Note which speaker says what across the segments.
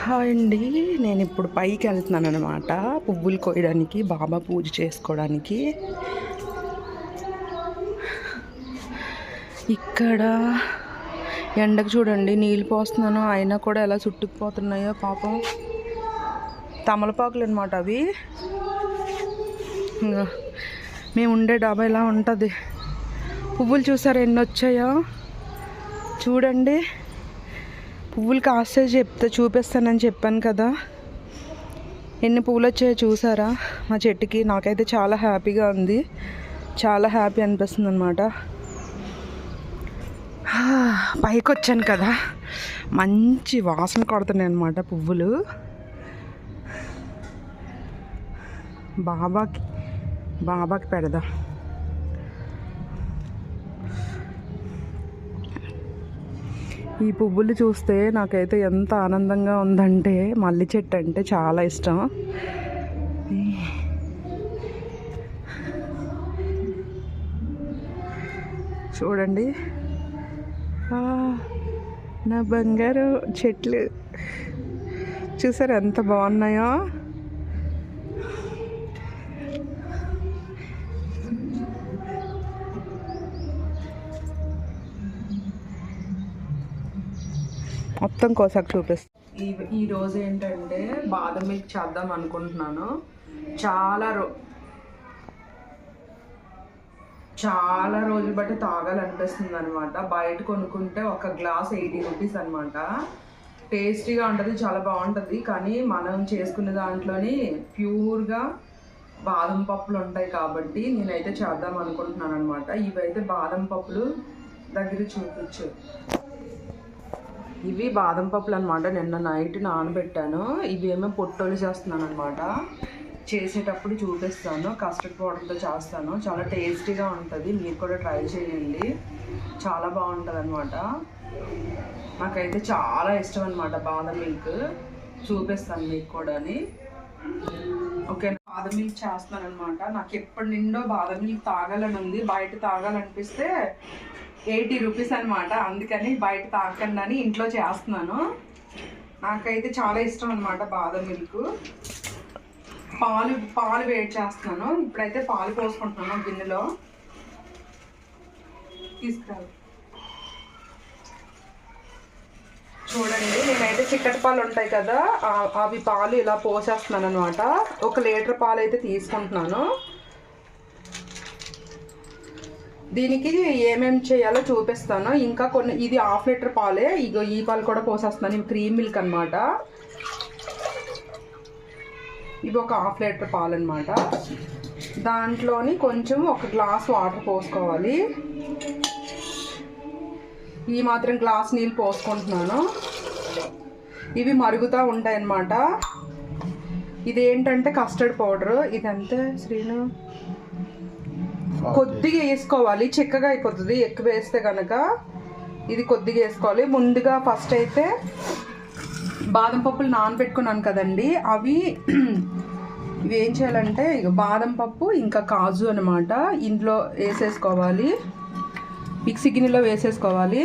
Speaker 1: Hi అండి. నేను ఇప్పుడు పైకి వెళ్తున్నాను అనమాట, పువ్వులు కోయడానికి, బాబా పూజ చేసుకోవడానికి. ఇక్కడ ఎండకు చూడండి నీళ్ళు పోస్తున్నాను, అయినా కూడా ఎలా చుట్టుకుపోతున్నాయో పాపం. తమలపాకులు అనమాట అవి. మేము ఉండే డాబా ఇలా ఉంటుంది. పువ్వులు చూసారా ఎన్ని వచ్చాయో చూడండి. పువ్వులు కాస్తే చూపిస్తానని చెప్పాను కదా, ఎన్ని పువ్వులు వచ్చాయో చూసారా మా చెట్టుకి. నాకైతే చాలా హ్యాపీగా ఉంది, చాలా హ్యాపీ అనిపిస్తుంది అనమాట. పైకి వచ్చాను కదా, మంచి వాసన కొడుతున్నాయి అనమాట పువ్వులు. బాబాకి పెడదాం. ఈ పువ్వులు చూస్తే నాకైతే ఎంత ఆనందంగా ఉందంటే, మల్లి చెట్టు అంటే చాలా ఇష్టం. చూడండి నా బంగారు చెట్లు చూసారు ఎంత బాగున్నాయో. మొత్తం కోసాకు చూపిస్తాను. ఈ రోజు ఏంటంటే బాదం మిల్క్ చేద్దాం అనుకుంటున్నాను. చాలా రోజులు బట్టి తాగాలనిపిస్తుంది అనమాట. బయట కొనుక్కుంటే ఒక గ్లాస్ 80 రూపీస్ అనమాట. టేస్టీగా ఉంటుంది, చాలా బాగుంటుంది. కానీ మనం చేసుకునే దాంట్లోని ప్యూర్గా బాదం పప్పులు ఉంటాయి కాబట్టి నేనైతే చేద్దాం అనుకుంటున్నాను అనమాట. ఇవైతే బాదం పప్పులు దగ్గర చూపించు. ఇవి బాదం పప్పులు అనమాట. నిన్న నైట్ నానబెట్టాను. ఇవి ఏమో పొట్టోలు చేస్తున్నాను అనమాట. చేసేటప్పుడు చూపిస్తాను. కస్టర్డ్ పౌడర్తో చేస్తాను, చాలా టేస్టీగా ఉంటుంది. మీరు కూడా ట్రై చేయండి, చాలా బాగుంటుంది అనమాట. నాకైతే చాలా ఇష్టం అనమాట బాదం మిల్క్. చూపిస్తాను మీకు కూడా. ఓకే, బాదం మిల్క్ చేస్తాను అనమాట. నాకు ఎప్పటి నిండో బాదం మిల్క్ తాగాలని ఉంది. బయట తాగాలనిపిస్తే 80 రూపీస్ అనమాట. అందుకని బయట తాగకుండా ఇంట్లో చేస్తున్నాను. నాకైతే చాలా ఇష్టం అనమాట బాదం మిల్క్. పాలు వేడి చేస్తున్నాను. ఇప్పుడైతే పాలు పోసుకుంటున్నాను గిన్నెలో. తీసుకురాలి. చూడండి, నేనైతే చిక్కటి పాలు ఉంటాయి కదా, అవి పాలు ఇలా పోసేస్తున్నాను అనమాట. 1 లీటర్ పాలు అయితే తీసుకుంటున్నాను. దీనికి ఏమేమి చేయాలో చూపిస్తాను. ఇంకా కొన్ని, ఇది 1/2 లీటర్ పాలే. ఇగో ఈ పాలు కూడా పోసేస్తున్నాను. ఇవి క్రీమ్ మిల్క్ అనమాట. ఇవి ఒక 1/2 లీటర్ పాలు అనమాట. దాంట్లోని కొంచెం 1 గ్లాస్ వాటర్ పోసుకోవాలి. ఈ మాత్రం గ్లాస్ నీళ్ళు పోసుకుంటున్నాను. ఇవి మరుగుతూ ఉంటాయి అన్నమాట. ఇదేంటంటే కస్టర్డ్ పౌడర్. ఇదంతే శ్రీను, కొద్దిగా వేసుకోవాలి, చిక్కగా అయిపోతుంది ఎక్కువ వేస్తే కనుక. ఇది కొద్దిగా వేసుకోవాలి. ముందుగా ఫస్ట్ అయితే బాదం పప్పులు నానబెట్టుకున్నాను కదండి, ఇవి ఏం చేయాలంటే ఇక బాదం పప్పు ఇంకా కాజు అనమాట ఇందులో వేసేసుకోవాలి. మిక్సీ గిన్నెలో వేసేసుకోవాలి.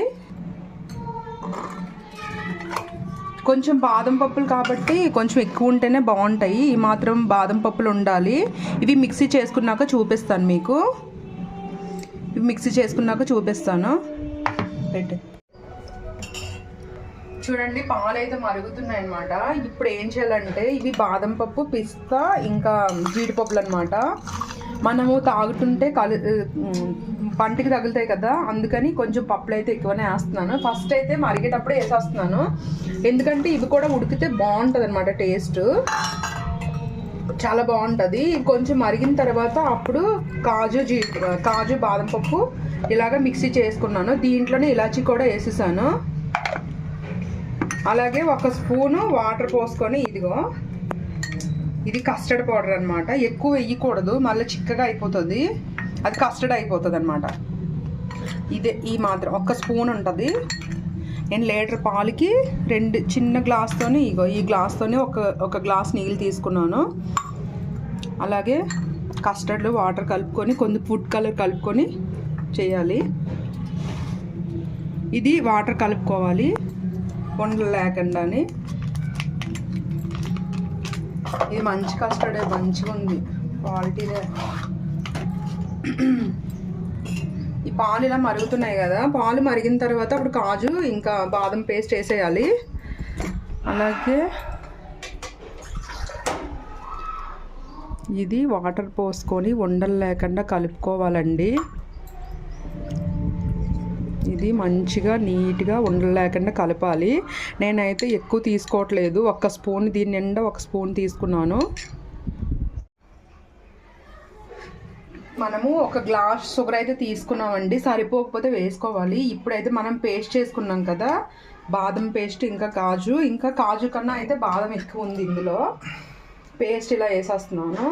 Speaker 1: కొంచెం బాదం పప్పులు కాబట్టి కొంచెం ఎక్కువ ఉంటేనే బాగుంటాయి. ఈ మాత్రం బాదం పప్పులు ఉండాలి. ఇవి మిక్సీ చేసుకున్నాక చూపిస్తాను మీకు. ఇవి మిక్సీ చేసుకున్నాక చూపిస్తాను. చూడండి, పాలు అయితే మరుగుతున్నాయి అనమాట. ఇప్పుడు ఏం చేయాలంటే ఇవి బాదం పప్పు, పిస్తా ఇంకా జీడిపప్పులు అనమాట. మనము తాగుతుంటే పంటికి తగులుతాయి కదా, అందుకని కొంచెం పప్పులు అయితే ఎక్కువనే వేస్తున్నాను. ఫస్ట్ అయితే మరిగేటప్పుడు వేసేస్తున్నాను, ఎందుకంటే ఇవి కూడా ఉడికితే బాగుంటుంది అనమాట. టేస్ట్ చాలా బాగుంటుంది. కొంచెం మరిగిన తర్వాత అప్పుడు కాజు బాదం పప్పు ఇలాగ మిక్సీ చేసుకున్నాను. దీంట్లోనే ఇలాచీ కూడా వేసేసాను. అలాగే 1 స్పూను వాటర్ పోసుకొని, ఇదిగో ఇది కస్టర్డ్ పౌడర్ అనమాట. ఎక్కువ వేయకూడదు, మళ్ళీ చిక్కగా అయిపోతుంది, అది కస్టర్డ్ అయిపోతుంది అనమాట. ఇదే ఈ మాత్రం 1 స్పూన్ ఉంటుంది. నేను లీటర్ పాలకి 2 చిన్న గ్లాస్తోని, ఇగో ఈ గ్లాస్తోని ఒక గ్లాస్ నీళ్ళు తీసుకున్నాను. అలాగే కస్టర్డ్ వాటర్ కలుపుకొని కొన్ని ఫుడ్ కలర్ కలుపుకొని చేయాలి. ఇది వాటర్ కలుపుకోవాలి ఉండలు లేకుండాని. ఇది మంచి కస్టర్డే, మంచిగా ఉంది, క్వాలిటీదే. ఈ పాలు ఇలా మరుగుతున్నాయి కదా, పాలు మరిగిన తర్వాత అప్పుడు కాజు ఇంకా బాదం పేస్ట్ వేసేయాలి. అలాగే ఇది వాటర్ పోసుకొని ఉండలు లేకుండా కలుపుకోవాలండి. ఇది మంచిగా నీట్గా ఉండలు లేకుండా కలపాలి. నేనైతే ఎక్కువ తీసుకోవట్లేదు, ఒక స్పూన్, దీని నిండా ఒక స్పూన్ తీసుకున్నాను. మనము ఒక గ్లాస్ షుగర్ అయితే తీసుకున్నామండి, సరిపోకపోతే వేసుకోవాలి. ఇప్పుడైతే మనం పేస్ట్ చేసుకున్నాం కదా, బాదం పేస్ట్ ఇంకా కాజు కన్నా అయితే బాదం ఎక్కువ ఉంది ఇందులో. పేస్ట్ ఇలా వేసేస్తున్నాను.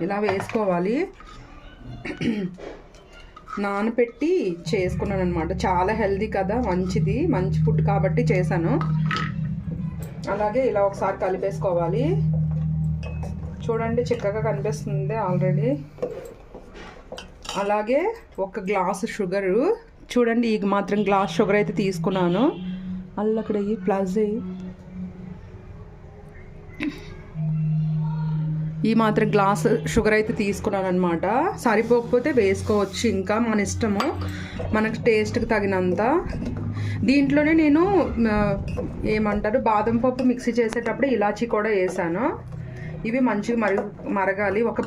Speaker 1: ఇలా వేసుకోవాలి. నానబెట్టి చేసుకున్నాను అనమాట. చాలా హెల్దీ కదా, మంచిది, మంచి ఫుడ్ కాబట్టి చేశాను. అలాగే ఇలా ఒకసారి కలిపేసుకోవాలి. చూడండి చిక్కగా కనిపిస్తుంది ఆల్రెడీ. అలాగే ఒక గ్లాసు షుగరు, చూడండి ఈ మాత్రం గ్లాస్ షుగర్ అయితే తీసుకున్నాను. అక్కడ ప్లస్ ఈ మాత్రం గ్లాస్ షుగర్ అయితే తీసుకున్నాను అనమాట. సరిపోకపోతే వేసుకోవచ్చు, ఇంకా మన ఇష్టము, మనకు టేస్ట్కి తగినంత. దీంట్లోనే నేను ఏమంటారు బాదం పప్పు మిక్సీ చేసేటప్పుడు ఇలాచీ కూడా వేసాను. ఇవి మంచిగా మరగాలి. ఒక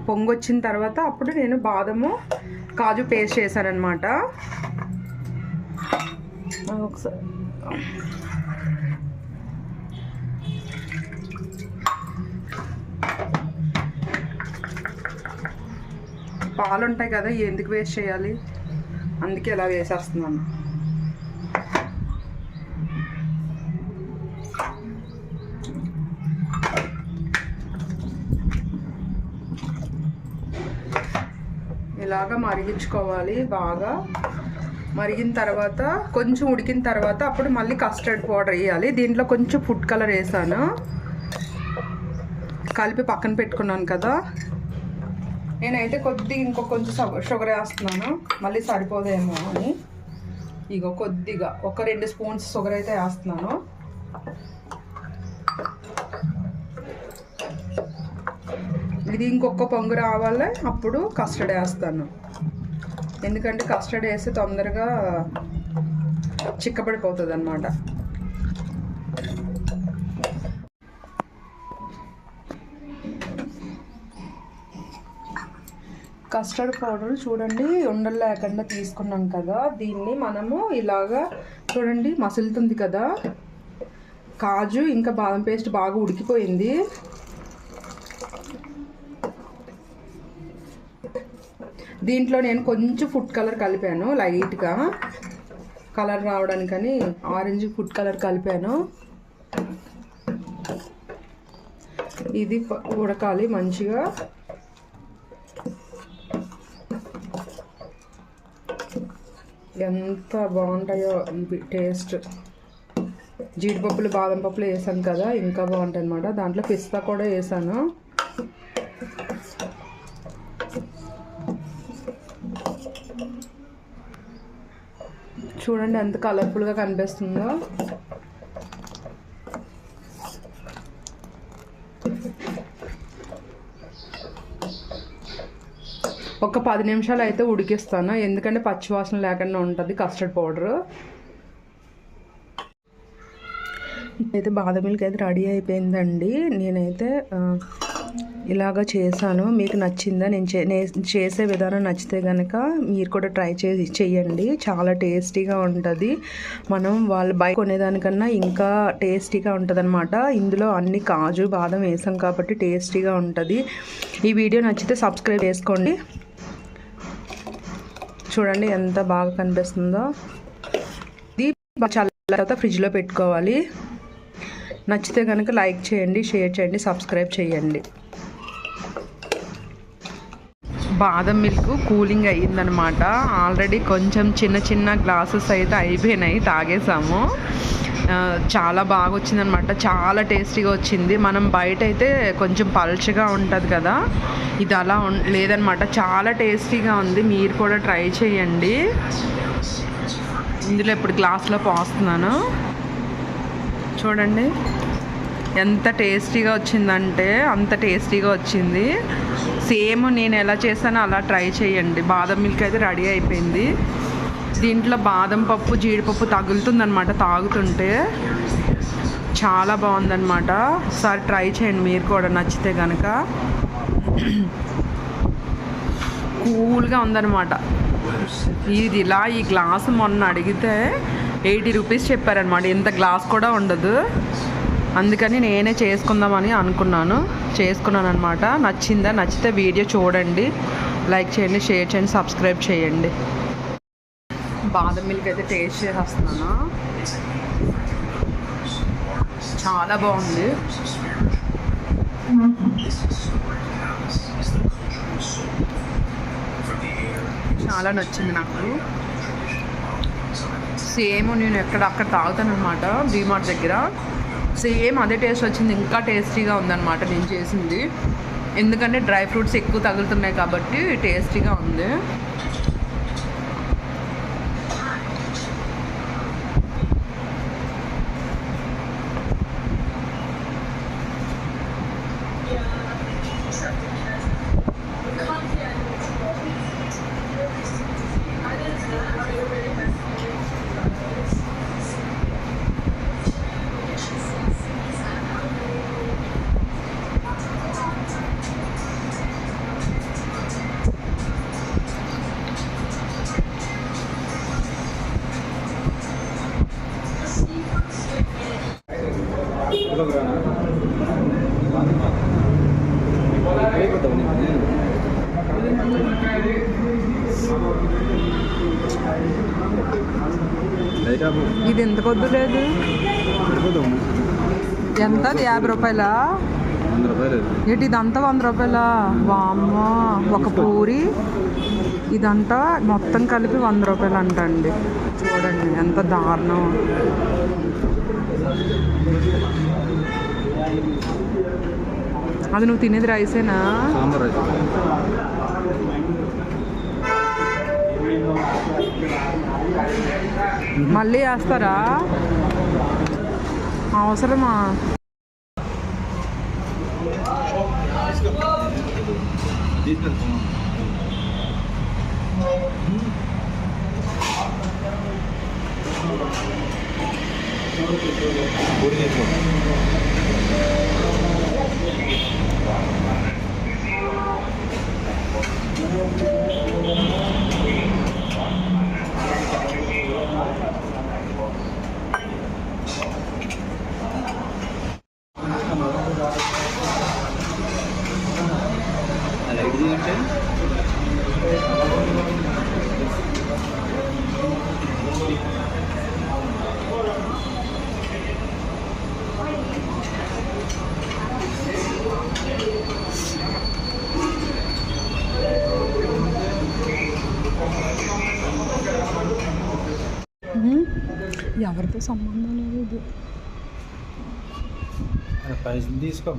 Speaker 1: పొంగు వచ్చిన తర్వాత అప్పుడు నేను బాదము కాజు పేస్ట్ చేశాను అనమాట. ఒకసారి పాలు ఉంటాయి కదా, ఎందుకు వేస్ట్ చేయాలి, అందుకే ఇలా వేసేస్తున్నాను. ఇలాగా మరిగించుకోవాలి. బాగా మరిగిన తర్వాత కొంచెం ఉడికిన తర్వాత అప్పుడు మళ్ళీ కస్టర్డ్ పౌడర్ వేయాలి. దీంట్లో కొంచెం ఫుడ్ కలర్ వేసాను, కలిపి పక్కన పెట్టుకున్నాను కదా. నేనైతే ఇంకో కొంచెం షుగర్ వేస్తున్నాను, మళ్ళీ సరిపోదేమో అని. ఇగో కొద్దిగా ఒక 2 స్పూన్స్ షుగర్ అయితే వేస్తున్నాను. ఇది ఇంకొక పొంగు రావాలి, అప్పుడు కస్టర్డ్ వేస్తాను. ఎందుకంటే కస్టర్డ్ వేస్తే తొందరగా చిక్కబడిపోతుంది అన్నమాట. కస్టర్డ్ పౌడర్ చూడండి ఉండలు లేకుండా తీసుకున్నాం కదా, దీన్ని మనము ఇలాగా చూడండి మసులుతుంది కదా. కాజు ఇంకా బాదం పేస్ట్ బాగా ఉడికిపోయింది. దీంట్లో నేను కొంచెం ఫుడ్ కలర్ కలిపాను, లైట్గా కలర్ రావడానికని ఆరెంజ్ ఫుడ్ కలర్ కలిపాను. ఇది ఉడకాలి మంచిగా. ఎంత బాగుంటాయో ఇవి టేస్ట్. జీడిపప్పులు బాదం పప్పులు వేసాను కదా, ఇంకా బాగుంటాయి అన్నమాట. దాంట్లో పిస్తా కూడా వేసాను. చూడండి ఎంత కలర్ఫుల్గా కనిపిస్తుందో. ఒక 10 నిమిషాలు అయితే ఉడికిస్తాను, ఎందుకంటే పచ్చివాసన లేకుండా ఉంటుంది కస్టర్డ్ పౌడరు. అయితే బాదం మిల్క్ అయితే రెడీ అయిపోయిందండి. నేనైతే ఇలాగ చేశాను. మీకు నచ్చిందా? నేను చేసే విధానం నచ్చితే కనుక మీరు కూడా ట్రై చేయండి. చాలా టేస్టీగా ఉంటుంది. మనం వాళ్ళు బయట కొనేదానికన్నా ఇంకా టేస్టీగా ఉంటుంది అనమాట. ఇందులో అన్ని కాజు బాదం వేసాం కాబట్టి టేస్టీగా ఉంటుంది. ఈ వీడియో నచ్చితే సబ్స్క్రైబ్ చేసుకోండి. చూడండి ఎంత బాగా కనిపిస్తుందో. ఇది చల్లారిన తర్వాత ఫ్రిడ్జ్లో పెట్టుకోవాలి. నచ్చితే కనుక లైక్ చేయండి, షేర్ చేయండి, సబ్స్క్రైబ్ చేయండి. బాదం మిల్క్ కూలింగ్ అయ్యిందనమాట. ఆల్రెడీ కొంచెం చిన్న చిన్న గ్లాసెస్ అయితే అయిపోయినాయి, తాగేసాము. చాలా బాగా వచ్చిందనమాట, చాలా టేస్టీగా వచ్చింది. మనం బయట అయితే కొంచెం పల్చగా ఉంటుంది కదా, ఇది అలా లేదనమాట, చాలా టేస్టీగా ఉంది. మీరు కూడా ట్రై చేయండి. ఇందులో ఇప్పుడు గ్లాస్లో పోస్తున్నాను. చూడండి ఎంత టేస్టీగా వచ్చిందంటే అంత టేస్టీగా వచ్చింది. సేమ్ నేను ఎలా చేశానో అలా ట్రై చేయండి. బాదం మిల్క్ అయితే రెడీ అయిపోయింది. దీంట్లో బాదం పప్పు జీడిపప్పు తగులుతుందనమాట తాగుతుంటే. చాలా బాగుందన్నమాట. ఒకసారి ట్రై చేయండి మీరు కూడా నచ్చితే కనుక. కూల్గా ఉందన్నమాట. ఇది ఇలా ఈ గ్లాసు మొన్న అడిగితే 80 రూపీస్ చెప్పారనమాట. ఇంత గ్లాస్ కూడా ఉండదు. అందుకని నేనే చేసుకుందామని చేసుకున్నాను అనమాట. నచ్చితే వీడియో చూడండి, లైక్ చేయండి, షేర్ చేయండి, సబ్స్క్రైబ్ చేయండి. బాదం మిల్క్ అయితే టేస్ట్ చేసేస్తున్నాను. చాలా బాగుంది. చాలా నచ్చింది నాకు. సేమ్ నేను అక్కడ తాగుతాను అనమాట డీమార్ట్ దగ్గర. సేమ్ అదే టేస్ట్ వచ్చింది. ఇంకా టేస్టీగా ఉందన్నమాట నేను చేసింది. ఎందుకంటే డ్రై ఫ్రూట్స్ ఎక్కువ తగులుతున్నాయి కాబట్టి టేస్టీగా ఉంది. ఇది ఎంత కొద్దు లేదు. ఎంత? 50 రూపాయలా? ఏంటి ఇదంతా 100 రూపాయలా? వామ్మ. ఒక పూరి ఇదంతా మొత్తం కలిపి 100 రూపాయలు అంట అండి. చూడండి ఎంత దారుణం. అది నువ్వు తినేది రైసేనా? మళ్ళీ వేస్తారా? అవసరమా? ఎవరితో సంబంధం లేదు. ఇది
Speaker 2: పైసలు తీసుకో.